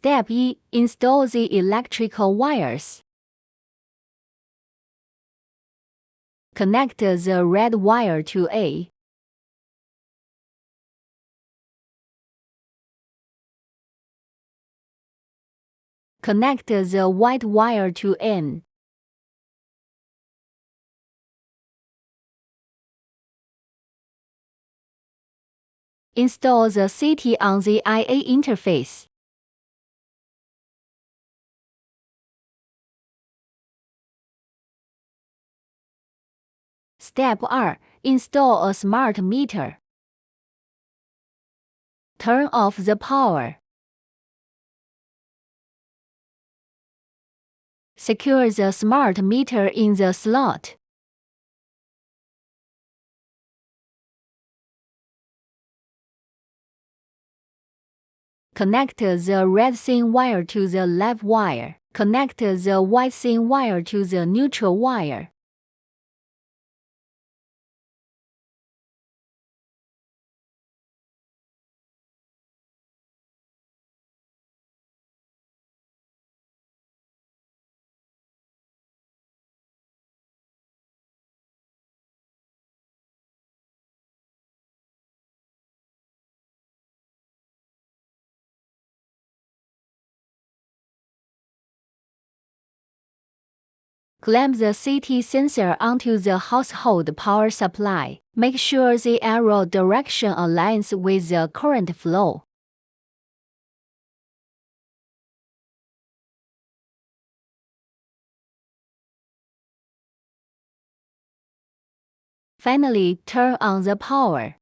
Step E. Install the electrical wires. Connect the red wire to A. Connect the white wire to N. Install the CT on the IA interface. Step R. Install a smart meter. Turn off the power. Secure the smart meter in the slot. Connect the red thin wire to the left wire. Connect the white thin wire to the neutral wire. Clamp the CT sensor onto the household power supply. Make sure the arrow direction aligns with the current flow. Finally, turn on the power.